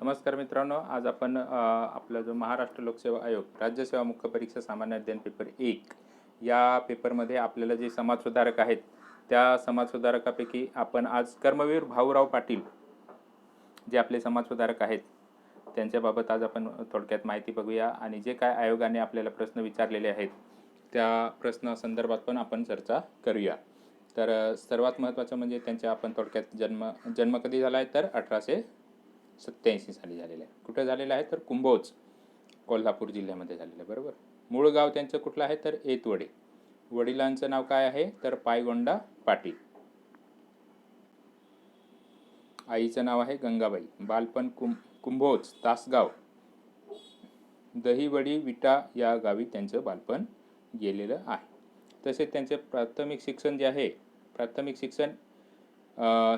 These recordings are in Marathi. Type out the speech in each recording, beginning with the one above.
नमस्कार मित्रांनो, आज आपण आपला जो महाराष्ट्र लोकसेवा आयोग राज्यसेवा मुख्य परीक्षा सामान्य अध्ययन पेपर 1 या पेपरमध्ये आपल्याला जे समाजसुधारक आहेत त्या समाजसुधारकापैकी आपण आज कर्मवीर भाऊराव पाटील जे आपले समाजसुधारक आहेत त्यांच्याबाबत आज आपण थोडक्यात माहिती बघूया आणि जे काय आयोगाने आपल्याला प्रश्न विचारलेले आहेत त्या प्रश्नासंदर्भात पण आपण चर्चा करूया. तर सर्वात महत्त्वाचं म्हणजे त्यांच्या आपण थोडक्यात जन्म कधी झाला आहे तर 1887 साली झालेलं आहे. कुठे झालेलं आहे तर कुंभोज कोल्हापूर जिल्ह्यामध्ये झालेलं आहे. बरोबर. मूळ गाव त्यांचं कुठलं आहे तर एतवडे. वडिलांचं नाव काय आहे तर पायगोंडा पाटील. आईचं नाव आहे गंगाबाई. बालपण कुंभोज, तासगाव, दहिवडी, विटा या गावी त्यांचं बालपण गेलेलं आहे. तसेच त्यांचे प्राथमिक शिक्षण जे आहे प्राथमिक शिक्षण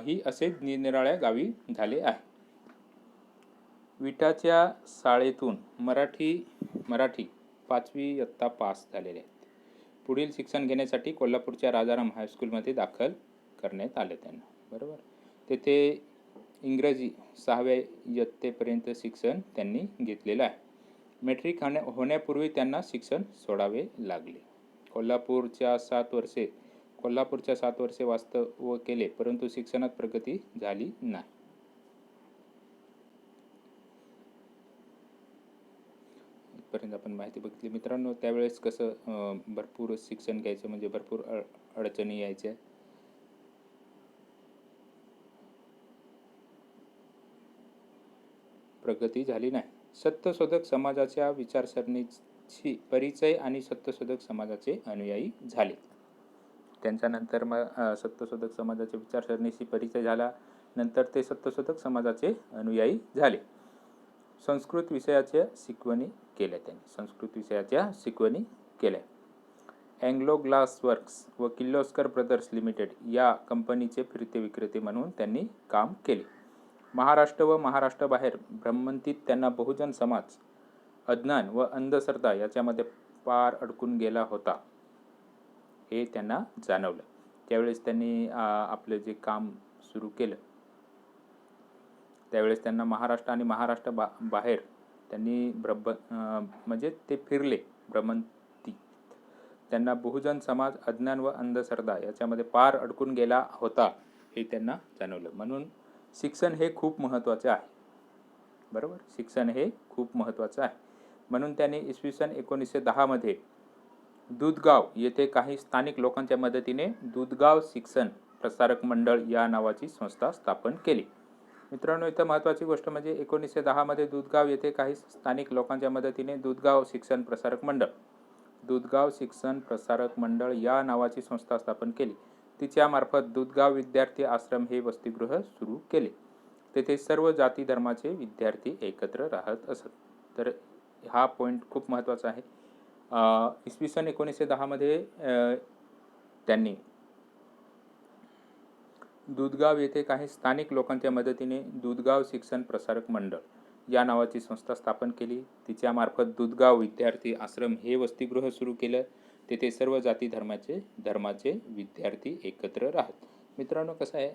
ही असे निरनिराळ्या गावी झाले आहे. विटाच्या शाळेतून मराठी 5वी इयत्ता पास झालेले आहेत. पुढील शिक्षण घेण्यासाठी कोल्हापूरच्या राजाराम हायस्कूलमध्ये दाखल करण्यात आले त्यांना. बरोबर. तेथे इंग्रजी 6व्या इयत्तेपर्यंत शिक्षण त्यांनी घेतलेलं आहे. मॅट्रिक होण्यापूर्वी त्यांना शिक्षण सोडावे लागले. कोल्हापूरच्या 7 वर्षे वास्तव्य केले, परंतु शिक्षणात प्रगती झाली नाही. पर्यंत आपण माहिती बघितली मित्रांनो. त्यावेळेस कसं भरपूर शिक्षण घ्यायचं म्हणजे भरपूर अडचणी यायच्या. प्रगती झाली नाही. सत्यशोधक समाजाच्या विचारसरणीची परिचय आणि सत्यशोधक समाजाचे अनुयायी झाले. त्यांच्यानंतर मग सत्यशोधक समाजाच्या विचारसरणीशी परिचय झाला. नंतर ते सत्यशोधक समाजाचे अनुयायी झाले. संस्कृत विषयाच्या शिकवणी केल्या. अँग्लो ग्लास वर्क्स व किर्लोस्कर ब्रदर्स लिमिटेड या कंपनीचे फिरते विक्रेते म्हणून त्यांनी काम केले. महाराष्ट्र व महाराष्ट्राबाहेर भ्रमंतीत त्यांना बहुजन समाज, अज्ञान व अंधश्रद्धा याच्यामध्ये पार अडकून गेला होता हे त्यांना जाणवलं. त्यावेळेस त्यांनी आपलं जे काम सुरू केलं त्यावेळेस त्यांना महाराष्ट्र आणि बाहेर त्यांनी म्हणजे ते फिरले भ्रमंतीत. त्यांना बहुजन समाज, अज्ञान व अंधश्रद्धा याच्यामध्ये पार अडकून गेला होता हे त्यांना जाणवलं. म्हणून शिक्षण हे खूप महत्त्वाचे आहे. बरोबर. शिक्षण हे खूप महत्त्वाचं आहे. म्हणून त्यांनी इसवी सन 1910 मध्ये दूधगाव येथे काही स्थानिक लोकांच्या मदतीने दूधगाव शिक्षण प्रसारक मंडळ या नावाची संस्था स्थापन केली. मित्रांनो, इथं महत्त्वाची गोष्ट म्हणजे 1910 मध्ये दूधगाव येथे काही स्थानिक लोकांच्या मदतीने दूधगाव शिक्षण प्रसारक मंडळ या नावाची संस्था स्थापन केली. तिच्यामार्फत दूधगाव विद्यार्थी आश्रम हे वसतिगृह सुरू केले. तेथे सर्व जाती धर्माचे विद्यार्थी एकत्र राहत असत. तर हा पॉईंट खूप महत्त्वाचा आहे. इसवी सन 1910 मध्ये त्यांनी दूधगाव येथे काही स्थानिक लोकांच्या मदतीने दूधगाव शिक्षण प्रसारक मंडळ या नावाची संस्था स्थापन केली. तिच्यामार्फत दूधगाव विद्यार्थी आश्रम हे वसतिगृह सुरू केलं. तेथे सर्व जाती धर्माचे विद्यार्थी एकत्र राहत. मित्रांनो, कसं आहे,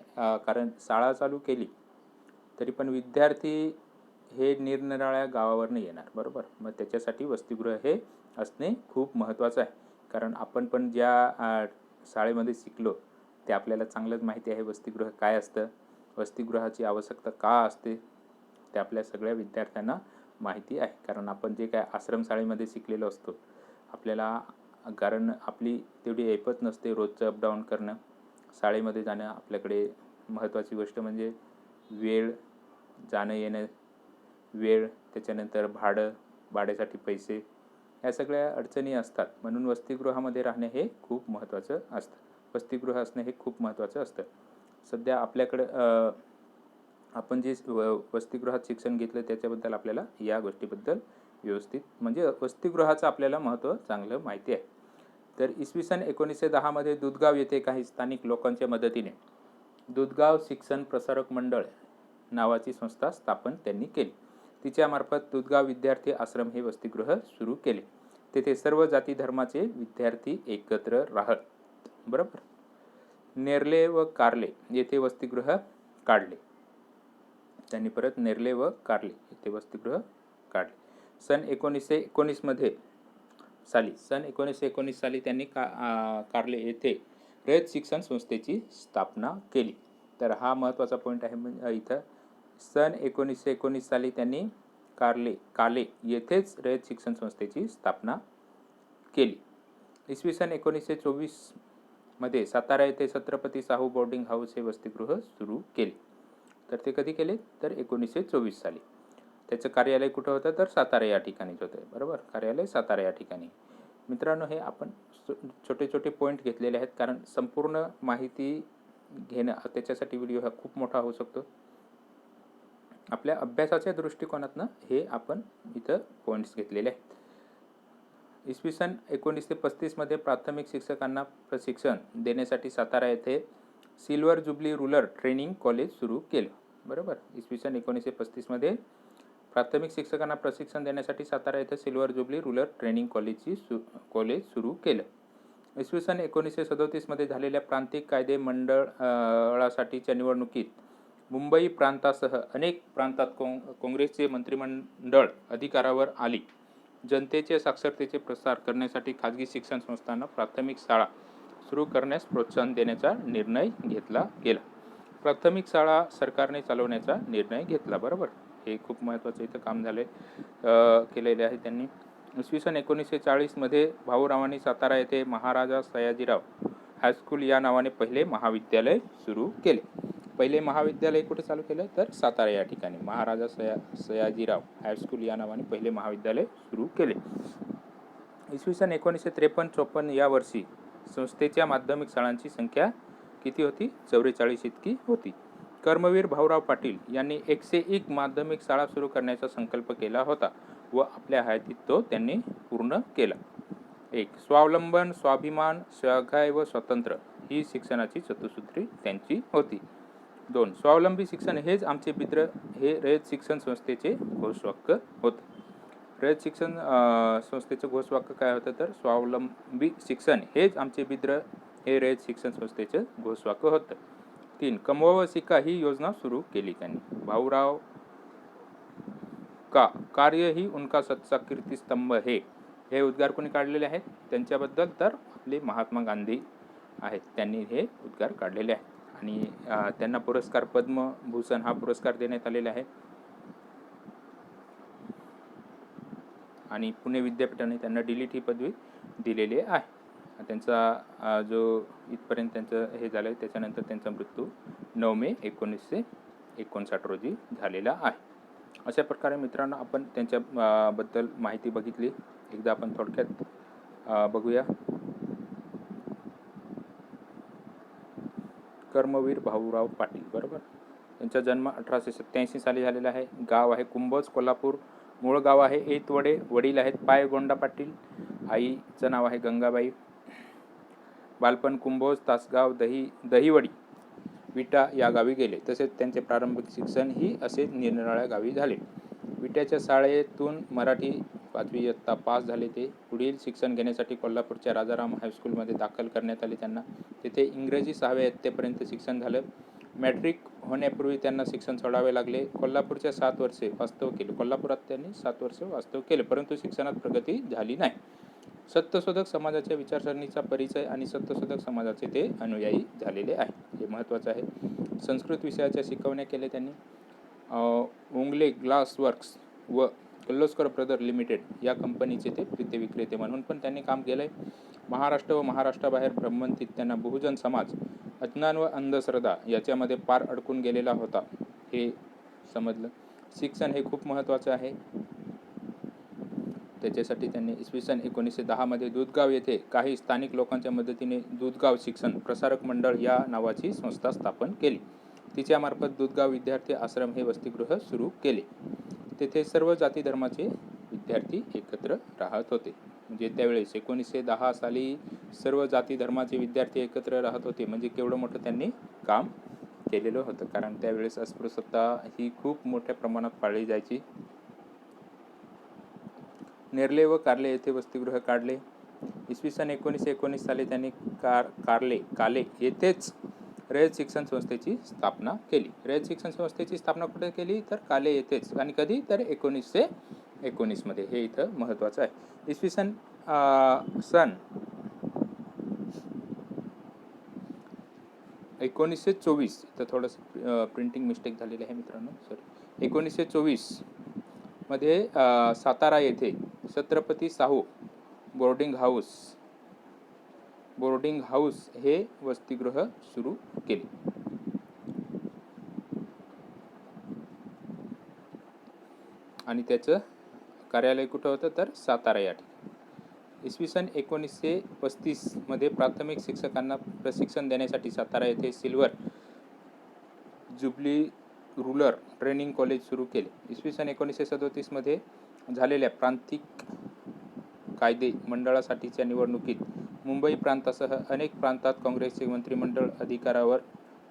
कारण शाळा चालू केली तरी पण विद्यार्थी हे निरनिराळ्या गावावरनं येणार. बरोबर. मग त्याच्यासाठी वसतिगृह हे असणे खूप महत्त्वाचं आहे. कारण आपण पण ज्या शाळेमध्ये शिकलो ते आपल्याला चांगलंच माहिती आहे वसतिगृह काय असतं, वसतिगृहाची आवश्यकता का असते ते आपल्या सगळ्या विद्यार्थ्यांना माहिती आहे. कारण आपण जे काय आश्रमशाळेमध्ये शिकलेलो असतो आपल्याला, कारण आपली तेवढी ऐपत नसते रोजचं अपडाऊन करणं, शाळेमध्ये जाणं. आपल्याकडे महत्त्वाची गोष्ट म्हणजे वेळ, जाणं येणं वेळ, त्याच्यानंतर भाड्यासाठी पैसे, या सगळ्या अडचणी असतात. म्हणून वसतिगृहामध्ये राहणे हे खूप महत्त्वाचं असतं. वसतिगृह असणं हे खूप महत्त्वाचं असतं. सध्या आपल्याकडं आपण जे वसतिगृहात शिक्षण घेतलं त्याच्याबद्दल आपल्याला या गोष्टीबद्दल व्यवस्थित म्हणजे वसतिगृहाचं आपल्याला महत्त्व चांगलं माहिती आहे. तर इसवी सन 1910 मध्ये दूधगाव येथे काही स्थानिक लोकांच्या मदतीने दूधगाव शिक्षण प्रसारक मंडळ नावाची संस्था स्थापन त्यांनी केली. तिच्यामार्फत दूधगाव विद्यार्थी आश्रम हे वसतिगृह सुरू केले. तेथे सर्व जाती धर्माचे विद्यार्थी एकत्र राहत. बरोबर. नेरले व कारले येथे वसतिगृह काढले. त्यांनी परत नेर्ले व कार्ले येथे वसतिगृह काढले. सन 1919 साली त्यांनी कार्ले येथे रयत शिक्षण संस्थेची स्थापना केली. तर हा महत्त्वाचा पॉईंट आहे इथं. सन 1919 साली त्यांनी काले येथेच रयत शिक्षण संस्थेची स्थापना केली. इसवी सन 1924 मध्ये सातारा येथे छत्रपती शाहू बोर्डिंग हाऊस हे वसतिगृह सुरू केले. तर ते कधी केले? तर 1924 साली. त्याचं कार्यालय कुठं होतं? तर सातारा या ठिकाणीच होतं. बरोबर, कार्यालय सातारा या ठिकाणी. मित्रांनो, हे आपण छोटे छोटे पॉईंट घेतलेले आहेत, कारण संपूर्ण माहिती घेणं त्याच्यासाठी व्हिडिओ हा खूप मोठा होऊ शकतो. आपल्या अभ्यासाच्या दृष्टिकोनातनं हे आपण इथं पॉईंट्स घेतलेले आहेत. इसवी सन 1935 मध्ये प्राथमिक शिक्षकांना प्रशिक्षण देण्यासाठी सातारा येथे silver jubilee rural training college सुरू केलं. बरोबर, इसवी सन 1935 मध्ये प्राथमिक शिक्षकांना प्रशिक्षण देण्यासाठी सातारा येथे silver jubilee rural training college सुरू केलं. इसवी सन 1937 मध्ये झालेल्या प्रांतिक कायदे मंडळासाठीच्या निवडणुकीत मुंबई प्रांतासह अनेक प्रांतात काँग्रेसचे मंत्रिमंडळ अधिकारावर आली. जनतेचे साक्षरतेचे प्रसार करण्यासाठी खाजगी शिक्षण संस्थांना प्राथमिक शाळा सुरू करण्यास प्रोत्साहन देण्याचा निर्णय घेतला गेला. प्राथमिक शाळा सरकारने चालवण्याचा निर्णय घेतला. बरोबर, हे खूप महत्त्वाचं इथं काम केलेले आहे त्यांनी. इसवी सन 1940 मध्ये भाऊरावांनी सातारा येथे महाराजा सयाजीराव हायस्कूल या नावाने पहिले महाविद्यालय सुरू केले. पहिले महाविद्यालय कुठे चालू केलं? तर सातारा या ठिकाणी महाराजा सयाजीराव हायस्कूल या नावाने पहिले महाविद्यालय सुरू केले. इसवी सन 1953-54 या वर्षी संस्थेच्या माध्यमिक शाळांची संख्या किती होती? 44 इतकी होती. कर्मवीर भाऊराव पाटील यांनी 101 माध्यमिक शाळा सुरू करण्याचा संकल्प केला होता व आपल्या हयातीत तो त्यांनी पूर्ण केला. 1. स्वावलंबन, स्वाभिमान, स्वाध्याय व स्वातंत्र्य ही शिक्षणाची चतुसूत्री त्यांची होती. 2. स्वावलंबी शिक्षण हेच आमचे बिद्र हे रयत शिक्षण संस्थेचे घोषवाक्य होतं. रयत शिक्षण संस्थेचं घोषवाक्य काय होतं? तर स्वावलंबी शिक्षण हेच आमचे बिद्र हे रयत शिक्षण संस्थेचं घोषवाक्य होतं. 3. कमवा व शिका ही योजना सुरू केली त्यांनी. भाऊराव का कार्य ही उनका सच्चा कीर्तिस्तंभ हे उद्गार कोणी काढलेले आहेत? त्यांच्याबद्दल तर आपले महात्मा गांधी आहेत, त्यांनी हे उद्गार काढलेले आहेत. आणि त्यांना पुरस्कार पद्मभूषण हा पुरस्कार देण्यात आलेला आहे. आणि पुणे विद्यापीठाने त्यांना डीलिट ही पदवी दिलेली आहे. त्यांचा जो इथपर्यंत त्यांचं हे झालं आहे, त्याच्यानंतर त्यांचा मृत्यू 9 मे 1959 रोजी झालेला आहे. अशा प्रकारे मित्रांनो आपण त्यांच्या बद्दल माहिती बघितली. एकदा आपण थोडक्यात बघूया. कर्मवीर भाऊराव पाटील. बरोबर, त्यांचा जन्म 1887 साली झालेला आहे. गाव आहे कुंभोज, कोल्हापूर. मूळ गाव आहे ऐतवडे. वडील आहेत पायगोंडा पाटील. आईचं नाव आहे गंगाबाई. बालपण कुंभोज, तासगाव, दहिवडी, विटा या गावी गेले. तसेच त्यांचे प्रारंभिक शिक्षण ही असे निरनिराळ्या गावी झाले. विट्याच्या शाळेतून मराठी 5वी इयत्ता पास झाले ते. पुढील शिक्षण घेण्यासाठी कोल्हापूरच्या राजाराम हायस्कूलमध्ये दाखल करण्यात आले त्यांना. तेथे इंग्रजी 6व्या इयत्तेपर्यंत शिक्षण झालं. मॅट्रिक होण्यापूर्वी त्यांना शिक्षण सोडावे लागले. कोल्हापूरच्या 7 वर्षे वास्तव केले. कोल्हापुरात त्यांनी 7 वर्षे वास्तव केले, परंतु शिक्षणात प्रगती झाली नाही. सत्यशोधक समाजाच्या विचारसरणीचा परिचय आणि सत्यशोधक समाजाचे ते अनुयायी झालेले आहे. हे महत्त्वाचं आहे. संस्कृत विषयाच्या शिकवण्या केल्या त्यांनी. उंगले ग्लास वर्क्स व किर्लोस्कर ब्रदर लिमिटेड या कंपनीचे ते प्रीते विक्रेते म्हणून पण त्यांनी काम केलं आहे. महाराष्ट्र व महाराष्ट्राबाहेर भ्रमंतीत त्यांना बहुजन समाज, अज्ञान व अंधश्रद्धा याच्यामध्ये पार अडकून गेलेला होता हे समजलं. शिक्षण हे खूप महत्त्वाचं आहे. त्याच्यासाठी त्यांनी इसवी सन 1910 मध्ये दूधगाव येथे काही स्थानिक लोकांच्या मदतीने दूधगाव शिक्षण प्रसारक मंडळ या नावाची संस्था स्थापन केली. तिच्यामार्फत दूधगाव विद्यार्थी आश्रम हे वसतिगृह सुरू केले. तेथे सर्व जाती धर्माचे विद्यार्थी एकत्र राहत होते. म्हणजे त्यावेळेस 1910 साली सर्व जाती धर्माचे विद्यार्थी एकत्र राहत होते. म्हणजे केवढं मोठं त्यांनी काम केलेलं होतं, कारण त्यावेळेस अस्पृश्यता ही खूप मोठ्या प्रमाणात पाळली जायची. नेर्ले व कार्ले येथे वसतिगृह काढले. इसवी सन 1919 साली त्यांनी काले येथेच रयत शिक्षण संस्थेची स्थापना केली. रयत शिक्षण संस्थेची स्थापना कुठे केली तर काले येथेच, आणि कधी तर 1919 मध्ये. हे इथं महत्त्वाचं आहे. इसवी सन 1924, इथं थोडंसं प्रिंटिंग मिस्टेक झालेली आहे मित्रांनो, सॉरी. 1924 मध्ये सातारा येथे छत्रपती शाहू बोर्डिंग हाऊस हे वसतिगृह सुरू केले. आणि त्याचं कार्यालय कुठं होतं तर सातारा या ठिकाणी. इसवी सन 1935 मध्ये प्राथमिक शिक्षकांना प्रशिक्षण देण्यासाठी सातारा येथे silver jubilee rural training college सुरू केले. इसवी सन 1937 मध्ये झालेल्या प्रांतिक कायदे मंडळासाठीच्या निवडणुकीत मुंबई प्रांतासह अनेक प्रांतात काँग्रेसचे मंत्रिमंडळ अधिकारावर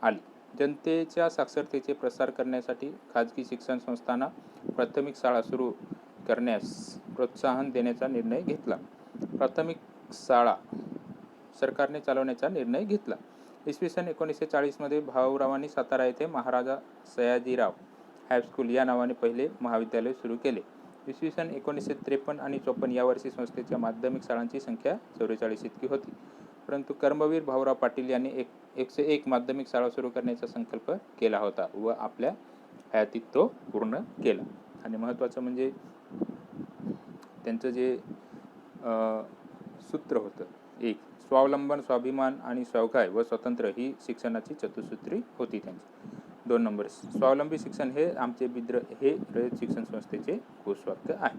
आले. जनतेच्या साक्षरतेचे प्रसार करण्यासाठी खाजगी शिक्षण संस्थांना प्राथमिक शाळा सुरू करण्यास प्रोत्साहन देण्याचा निर्णय घेतला. प्राथमिक शाळा सरकारने चालवण्याचा निर्णय घेतला. इसवी सन 1940 मध्ये भाऊरावांनी सातारा येथे महाराजा सयाजीराव हायस्कूल या नावाने पहिले महाविद्यालय सुरू केले. इसवी सन 1953 आणि 54 या वर्षी संस्थेच्या माध्यमिक शाळांची संख्या 44 इतकी होती. परंतु कर्मवीर भाऊराव पाटील यांनी 101 माध्यमिक शाळा सुरू करण्याचा संकल्प केला होता व आपल्या हयातीत तो पूर्ण केला. आणि महत्त्वाचं म्हणजे त्यांचं जे सूत्र होतं, एक स्वावलंबन, स्वाभिमान आणि स्वावगाय व स्वातंत्र्य ही शिक्षणाची चतुसूत्री होती त्यांची. 2 नंबर स्वावलंबी शिक्षण हे आमचे बिद्र हे रयत शिक्षण संस्थेचे घोषवाक्य आहे.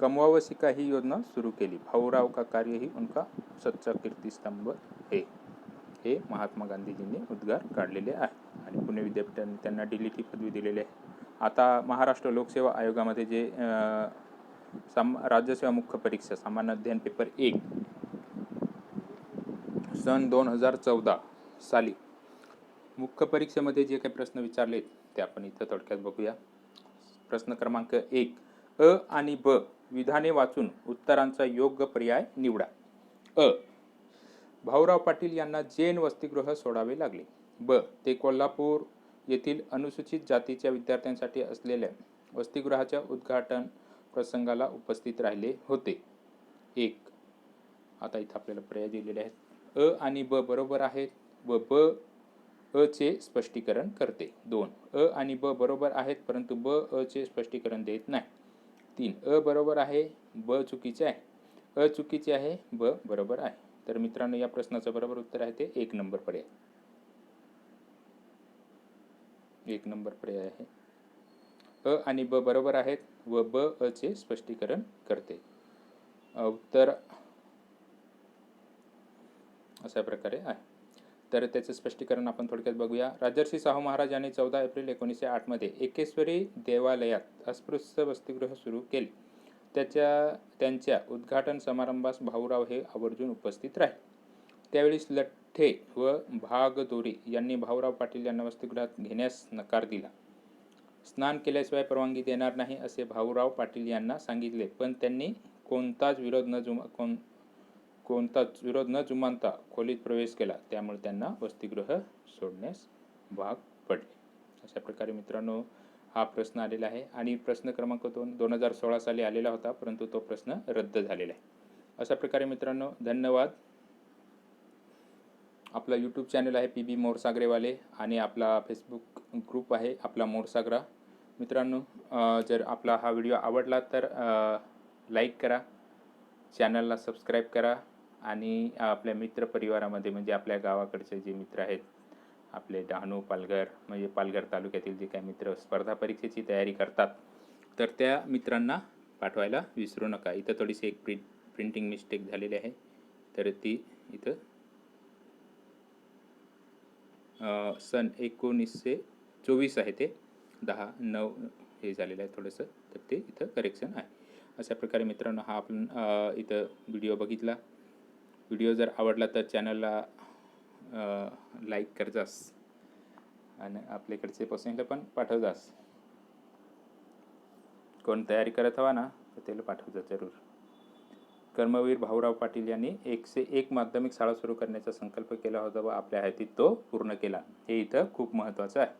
कमवा व शिका ही योजना सुरू केली. भाऊराव का कार्य ही उनका सच्चा कीर्तिस्तंभ है. हे महात्मा गांधीजींनी उद्गार काढलेले आहे. आणि पुणे विद्यापीठाने त्यांना DLT पदवी दिलेली आहे. आता महाराष्ट्र लोकसेवा आयोगामध्ये जे राज्यसेवा मुख्य परीक्षा सामान्य अध्ययन पेपर 1 सन 2014 साली मुख्य परीक्षेमध्ये जे काही प्रश्न विचारलेत ते आपण इथं थोडक्यात बघूया. प्रश्न क्रमांक 1, अ आणि ब विधाने वाचून उत्तरांचा योग्य पर्याय निवडा. अ, भाऊराव पाटील यांना जैन वसतिगृह सोडावे लागले. ब, ते कोल्हापूर येथील अनुसूचित जातीच्या विद्यार्थ्यांसाठी असलेल्या वसतिगृहाच्या उद्घाटन प्रसंगाला उपस्थित राहिले होते. 1, आता इथं आपल्याला पर्याय दिलेले आहेत. अ आणि ब बरोबर आहेत व ब अ चे स्पष्टीकरण करते. 2, अ आणि ब बरोबर आहेत परंतु ब अ चे स्पष्टीकरण देत नाही. 3, अ बरोबर आहे, ब चुकीचे आहे. अ चुकीचे आहे, ब बरोबर आहे. तर मित्रांनो या प्रश्नाचं बरोबर उत्तर आहे ते 1 नंबर पर्याय. 1 नंबर पर्याय आहे. अ आणि ब बरोबर आहेत व ब अ चे स्पष्टीकरण करते. उत्तर अशा प्रकारे आहे. तर त्याचं स्पष्टीकरण आपण थोडक्यात बघूया. राजर्षी शाहू महाराज यांनी 14 एप्रिल 1908 मध्ये एकेश्वरी देवालयात अस्पृश्य वसतिगृह सुरू केले. त्यांच्या उद्घाटन समारंभास भाऊराव हे आवर्जून उपस्थित राहिले. त्यावेळी लठ्ठे व भागदोरे यांनी भाऊराव पाटील यांना वसतिगृहात घेण्यास नकार दिला. स्नान केल्याशिवाय परवानगी देणार नाही असे भाऊराव पाटील यांना सांगितले, पण त्यांनी कोणताच विरोध न जुमानता खोलीत प्रवेश केला. त्यामुळे त्यांना वसतिगृह सोडण्यास भाग पडले. अशा प्रकारे मित्रांनो हा प्रश्न आलेला आहे. आणि प्रश्न क्रमांक 2 2016 साली आलेला होता परंतु तो प्रश्न रद्द झालेला आहे. अशा प्रकारे मित्रांनो धन्यवाद. आपला यूट्यूब चॅनल आहे PB मोरसागरेवाले आणि आपला फेसबुक ग्रुप आहे आपला मोरसागरा. मित्रांनो जर आपला हा व्हिडिओ आवडला तर लाईक करा, चॅनलला सबस्क्राईब करा आणि आपल्या मित्रपरिवारामध्ये म्हणजे आपल्या गावाकडचे जे मित्र आहेत आपले डहाणू, पालघर म्हणजे पालघर तालुक्यातील जे काही मित्र स्पर्धा परीक्षेची तयारी करतात तर त्या मित्रांना पाठवायला विसरू नका. इथं थोडीशी एक प्रिंटिंग मिस्टेक झालेली आहे तर ती इथं सन 1924 आहे ते 10/9 हे झालेलं आहे थोडंसं तर ते इथं करेक्शन आहे. अशा प्रकारे मित्रांनो हा आपण इथं व्हिडिओ बघितला. व्हिडिओ जर आवडला तर चॅनलला लाईक करजास आणि आपल्याकडचे पर्सनला पण पाठवजास. कोण तयारी करत हवा ना तर त्याला पाठवजा जरूर. कर्मवीर भाऊराव पाटील यांनी 101 माध्यमिक शाळा सुरू करण्याचा संकल्प केला होता व आपल्या हयातीत तो पूर्ण केला. हे इथं खूप महत्त्वाचं आहे.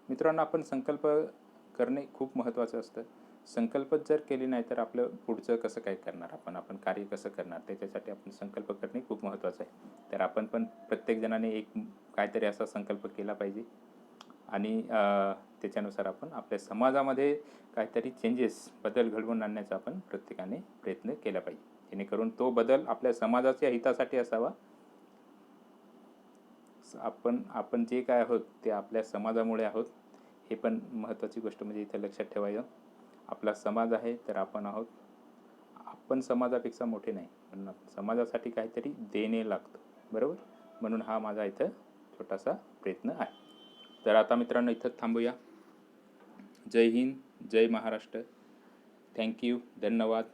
मित्रांनो, आपण संकल्प करणे खूप महत्त्वाचं असतं. संकल्पच जर केली नाही तर आपलं पुढचं कसं काय करणार, आपण कार्य कसं करणार, त्याच्यासाठी आपण संकल्प करणे खूप महत्त्वाचं आहे. तर आपण पण प्रत्येक जणाने एक काहीतरी असा संकल्प केला पाहिजे आणि त्याच्यानुसार आपण आपल्या समाजामध्ये काहीतरी बदल घडवून आणण्याचा आपण प्रत्येकाने प्रयत्न केला पाहिजे, जेणेकरून तो बदल आपल्या समाजाच्या हितासाठी असावा. आपण जे काय आहोत ते आपल्या समाजामुळे आहोत, हे पण महत्त्वाची गोष्ट म्हणजे इथं लक्षात ठेवायचं. आपला समाज आहे तर आपण आहोत. आपण समाजापेक्षा मोठे नाही, पण समाजासाठी काहीतरी देणे लागतं, बरोबर. म्हणून हा माझा इथं छोटासा प्रयत्न आहे. तर आता मित्रांनो इथं थांबूया. जय हिंद, जय महाराष्ट्र. थँक्यू, धन्यवाद.